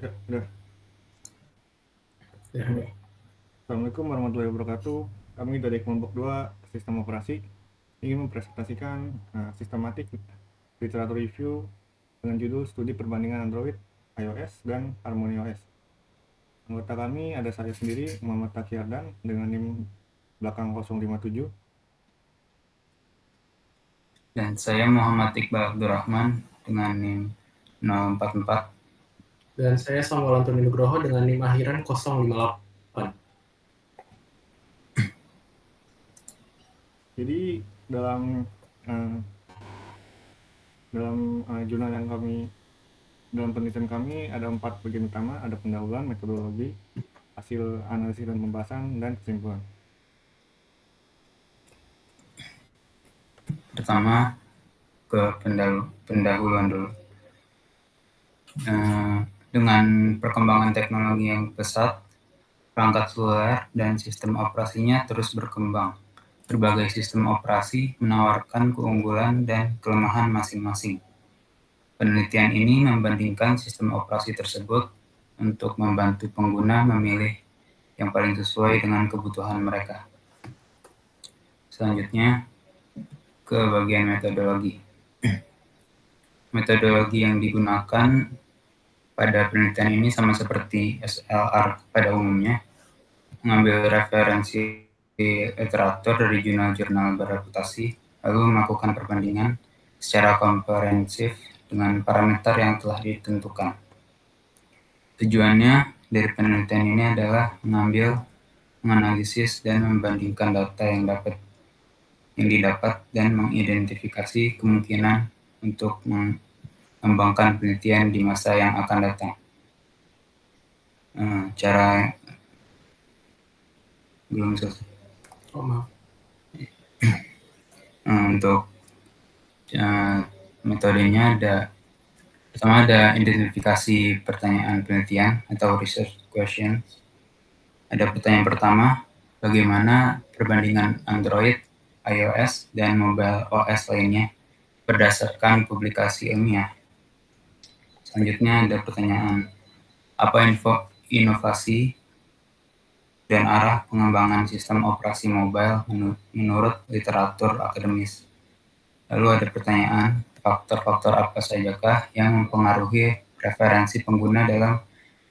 Udah. Ya. Assalamualaikum warahmatullahi wabarakatuh. Kami dari kelompok 2 Sistem Operasi ingin mempresentasikan sistematik literatur review dengan judul Studi Perbandingan Android, iOS, dan Harmony OS. Anggota kami ada saya sendiri, Muhammad Takiardan, dengan NIM belakang 057. Dan saya Muhammad Iqbal Abdurrahman dengan NIM 044. Dan saya Samuel Antoni Nugroho dengan NIM akhiran 058. Jadi dalam jurnal yang dalam penelitian kami ada 4 bagian utama, ada pendahuluan, metodologi, hasil analisis dan pembahasan, dan kesimpulan. Pertama ke pendahuluan dulu. Dengan perkembangan teknologi yang pesat, perangkat seluler dan sistem operasinya terus berkembang. Berbagai sistem operasi menawarkan keunggulan dan kelemahan masing-masing. Penelitian ini membandingkan sistem operasi tersebut untuk membantu pengguna memilih yang paling sesuai dengan kebutuhan mereka. Selanjutnya, ke bagian metodologi. Metodologi yang digunakan pada penelitian ini sama seperti SLR pada umumnya, mengambil referensi literatur dari jurnal-jurnal berreputasi, lalu melakukan perbandingan secara komprehensif dengan parameter yang telah ditentukan. Tujuannya dari penelitian ini adalah menganalisis dan membandingkan data yang didapat dan mengidentifikasi kemungkinan untuk mengembangkan penelitian di masa yang akan datang. Cara belum selesai. Maaf. Untuk metodenya pertama ada identifikasi pertanyaan penelitian atau research questions. Ada pertanyaan pertama, bagaimana perbandingan Android, iOS, dan mobile OS lainnya berdasarkan publikasi ilmiah. Selanjutnya ada pertanyaan, apa inovasi dan arah pengembangan sistem operasi mobile menurut literatur akademis. Lalu ada pertanyaan, faktor-faktor apa sajakah yang mempengaruhi preferensi pengguna dalam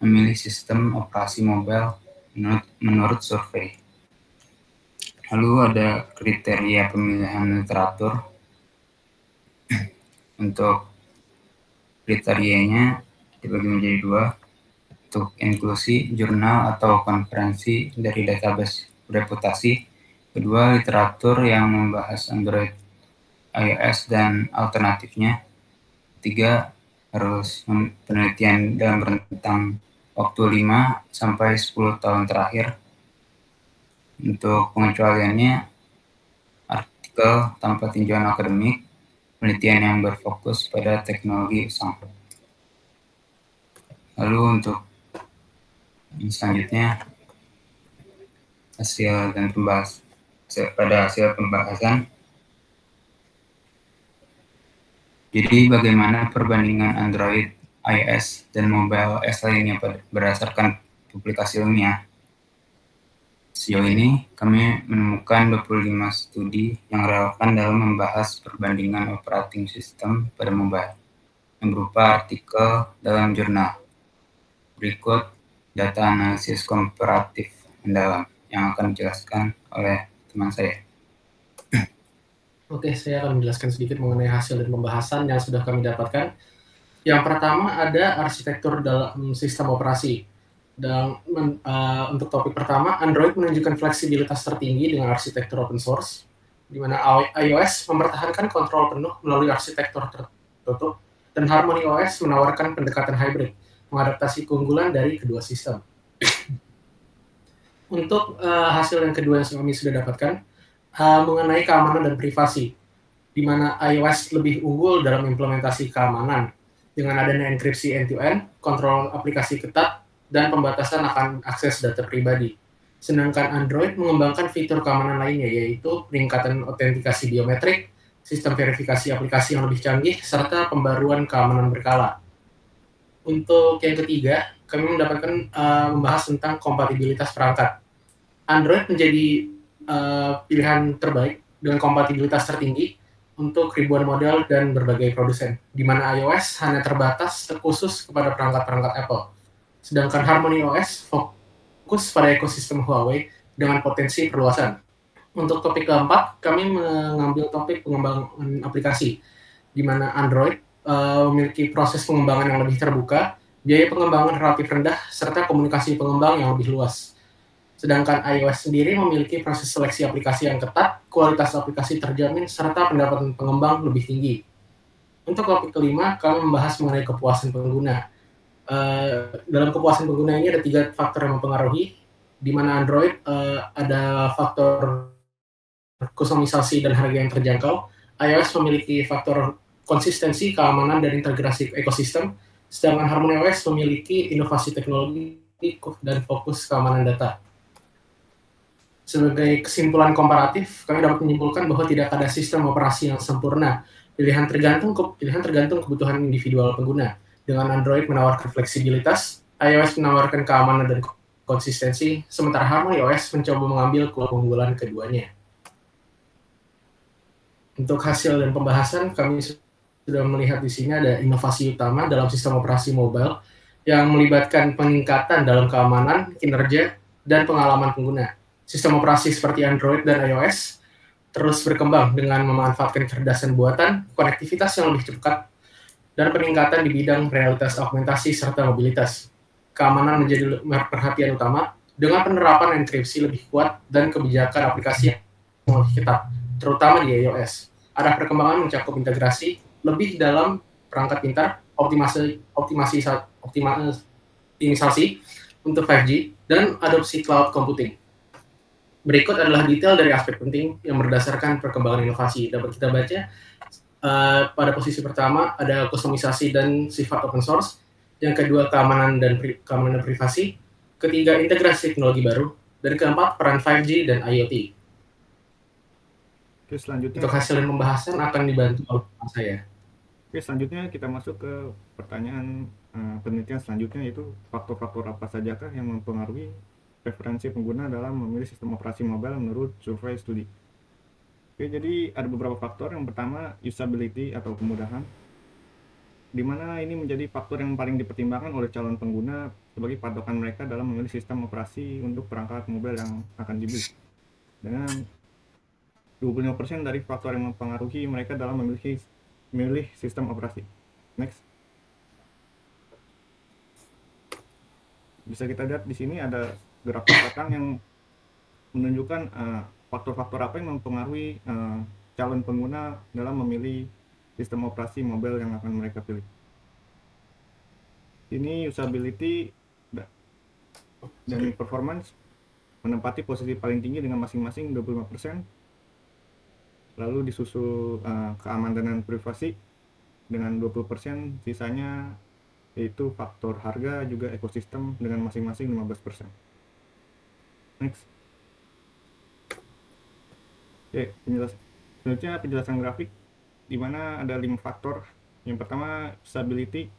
memilih sistem operasi mobile menurut survei. Lalu ada kriteria pemilihan literatur. Untuk kriterianya dibagi menjadi 2, untuk inklusi jurnal atau konferensi dari database reputasi. Kedua, literatur yang membahas Android, iOS, dan alternatifnya. 3, harus penelitian dalam rentang waktu 5-10 tahun terakhir. Untuk pengecualiannya, artikel tanpa tinjauan akademik, penelitian yang berfokus pada teknologi usang. Lalu untuk selanjutnya, hasil pembahasan. Jadi bagaimana perbandingan Android, iOS, dan mobile OS lainnya berdasarkan publikasi ilmiah. Sejauh ini kami menemukan 25 studi yang relevan dalam membahas perbandingan operating system pada mobile yang berupa artikel dalam jurnal. Berikut data analisis komparatif mendalam yang akan dijelaskan oleh teman saya. Oke, saya akan menjelaskan sedikit mengenai hasil dan pembahasan yang sudah kami dapatkan. Yang pertama ada arsitektur dalam sistem operasi. Dan untuk topik pertama, Android menunjukkan fleksibilitas tertinggi dengan arsitektur open source, di mana iOS mempertahankan kontrol penuh melalui arsitektur tertutup, dan Harmony OS menawarkan pendekatan hybrid, mengadaptasi keunggulan dari kedua sistem. Untuk hasil yang kedua yang kami sudah dapatkan, mengenai keamanan dan privasi, di mana iOS lebih unggul dalam implementasi keamanan, dengan adanya enkripsi end-to-end, kontrol aplikasi ketat, dan pembatasan akan akses data pribadi. Sedangkan Android mengembangkan fitur keamanan lainnya, yaitu peningkatan autentikasi biometrik, sistem verifikasi aplikasi yang lebih canggih, serta pembaruan keamanan berkala. Untuk yang ketiga, kami mendapatkan membahas tentang kompatibilitas perangkat. Android menjadi pilihan terbaik dengan kompatibilitas tertinggi untuk ribuan model dan berbagai produsen, di mana iOS hanya terbatas terkhusus kepada perangkat-perangkat Apple. Sedangkan Harmony OS fokus pada ekosistem Huawei dengan potensi perluasan. Untuk topik keempat, kami mengambil topik pengembangan aplikasi, di mana Android memiliki proses pengembangan yang lebih terbuka, biaya pengembangan relatif rendah, serta komunikasi pengembang yang lebih luas. Sedangkan iOS sendiri memiliki proses seleksi aplikasi yang ketat, kualitas aplikasi terjamin, serta pendapatan pengembang lebih tinggi. Untuk topik kelima, kami membahas mengenai kepuasan pengguna. Dalam kepuasan pengguna ini ada 3 faktor yang mempengaruhi, di mana Android ada faktor kustomisasi dan harga yang terjangkau. iOS memiliki faktor konsistensi, keamanan, dan integrasi ekosistem, sedangkan Harmony OS memiliki inovasi teknologi dan fokus keamanan data. Sebagai kesimpulan komparatif, kami dapat menyimpulkan bahwa tidak ada sistem operasi yang sempurna. Pilihan tergantung kebutuhan individual pengguna. Dengan Android menawarkan fleksibilitas, iOS menawarkan keamanan dan konsistensi, sementara Harmony OS mencoba mengambil keunggulan keduanya. Untuk hasil dan pembahasan, kami sudah melihat di sini ada inovasi utama dalam sistem operasi mobile yang melibatkan peningkatan dalam keamanan, kinerja, dan pengalaman pengguna. Sistem operasi seperti Android dan iOS terus berkembang dengan memanfaatkan kecerdasan buatan, konektivitas yang lebih cepat, dan peningkatan di bidang realitas augmentasi serta mobilitas. Keamanan menjadi perhatian utama dengan penerapan enkripsi lebih kuat dan kebijakan aplikasi yang lebih ketat, terutama di iOS. Ada perkembangan mencakup integrasi lebih dalam perangkat pintar, optimisasi untuk 5G, dan adopsi cloud computing. Berikut adalah detail dari aspek penting yang berdasarkan perkembangan inovasi. Dapat kita baca pada posisi pertama ada kustomisasi dan sifat open source, yang kedua keamanan dan privasi, ketiga integrasi teknologi baru, dan keempat peran 5G dan IoT. Oke, selanjutnya Untuk hasil dan pembahasan akan dibantu oleh saya. Oke, selanjutnya kita masuk ke pertanyaan penelitian selanjutnya, yaitu faktor-faktor apa sajakah yang mempengaruhi preferensi pengguna dalam memilih sistem operasi mobile menurut survei studi. Oke, jadi ada beberapa faktor. Yang pertama, usability atau kemudahan, di mana ini menjadi faktor yang paling dipertimbangkan oleh calon pengguna sebagai patokan mereka dalam memilih sistem operasi untuk perangkat mobile yang akan dibeli. Dengan 25% dari faktor yang mempengaruhi mereka dalam memilih sistem operasi. Next. Bisa kita lihat di sini ada grafik belakang yang menunjukkan faktor-faktor apa yang mempengaruhi calon pengguna dalam memilih sistem operasi mobile yang akan mereka pilih. Ini usability dan performance menempati posisi paling tinggi dengan masing-masing 25%. Lalu disusul keamanan dan privasi dengan 20%, sisanya yaitu faktor harga juga ekosistem dengan masing-masing 15%. Next. Oke, selanjutnya penjelasan grafik di mana ada 5 faktor. Yang pertama, usability.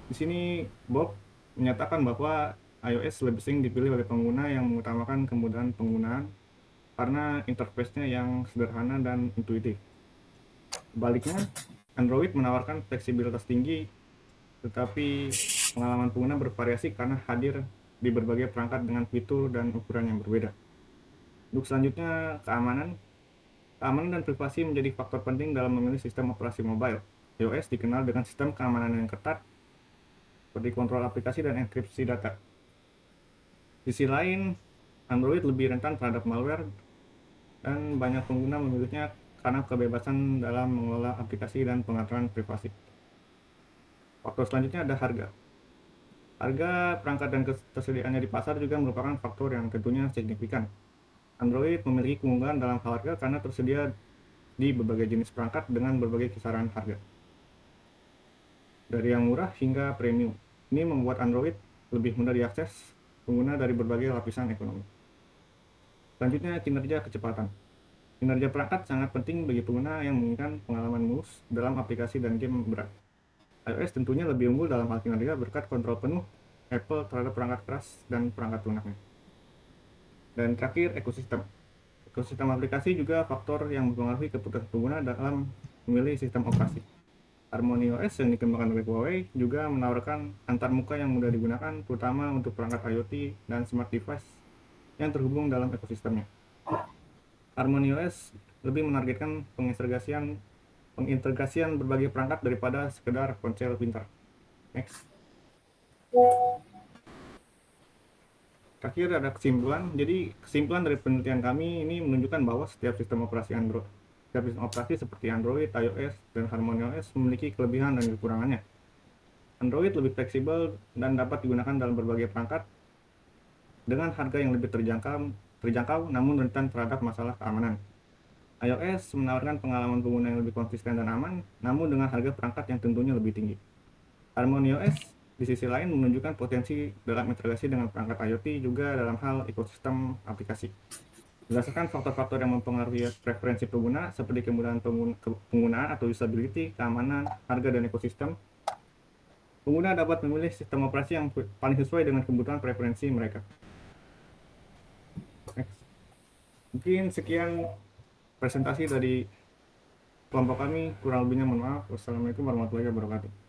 Di sini Bob menyatakan bahwa iOS lebih sering dipilih oleh pengguna yang mengutamakan kemudahan penggunaan karena interface-nya yang sederhana dan intuitif. Sebaliknya, Android menawarkan fleksibilitas tinggi, tetapi pengalaman pengguna bervariasi karena hadir di berbagai perangkat dengan fitur dan ukuran yang berbeda. Untuk selanjutnya, keamanan. Keamanan dan privasi menjadi faktor penting dalam memilih sistem operasi mobile. iOS dikenal dengan sistem keamanan yang ketat, seperti kontrol aplikasi dan enkripsi data. Di sisi lain, Android lebih rentan terhadap malware dan banyak pengguna memilihnya karena kebebasan dalam mengelola aplikasi dan pengaturan privasi. Faktor selanjutnya ada harga. Harga perangkat dan ketersediaannya di pasar juga merupakan faktor yang tentunya signifikan. Android memiliki keunggulan dalam hal harga karena tersedia di berbagai jenis perangkat dengan berbagai kisaran harga, dari yang murah hingga premium. Ini membuat Android lebih mudah diakses pengguna dari berbagai lapisan ekonomi. Selanjutnya, kinerja kecepatan. Kinerja perangkat sangat penting bagi pengguna yang menginginkan pengalaman mulus dalam aplikasi dan game berat. iOS tentunya lebih unggul dalam hal kinerja berkat kontrol penuh Apple terhadap perangkat keras dan perangkat lunaknya. Dan terakhir, ekosistem. Ekosistem aplikasi juga faktor yang mempengaruhi keputusan pengguna dalam memilih sistem operasi. Harmony OS yang dikembangkan oleh Huawei juga menawarkan antarmuka yang mudah digunakan, terutama untuk perangkat IoT dan smart device yang terhubung dalam ekosistemnya. Harmony OS lebih menargetkan pengintegrasian berbagai perangkat daripada sekedar ponsel pintar. Next. Terakhir ada kesimpulan. Jadi kesimpulan dari penelitian kami ini menunjukkan bahwa setiap sistem operasi seperti Android, iOS, dan Harmony OS memiliki kelebihan dan kekurangannya. Android lebih fleksibel dan dapat digunakan dalam berbagai perangkat dengan harga yang lebih terjangkau namun rentan terhadap masalah keamanan. iOS menawarkan pengalaman pengguna yang lebih konsisten dan aman, namun dengan harga perangkat yang tentunya lebih tinggi. Harmony OS di sisi lain menunjukkan potensi dalam integrasi dengan perangkat IoT juga dalam hal ekosistem aplikasi. Berdasarkan faktor-faktor yang mempengaruhi preferensi pengguna seperti kemudahan penggunaan atau usability, keamanan, harga, dan ekosistem, pengguna dapat memilih sistem operasi yang paling sesuai dengan kebutuhan preferensi mereka. Next. Mungkin sekian presentasi dari kelompok kami, kurang lebihnya mohon maaf. Wassalamualaikum warahmatullahi wabarakatuh.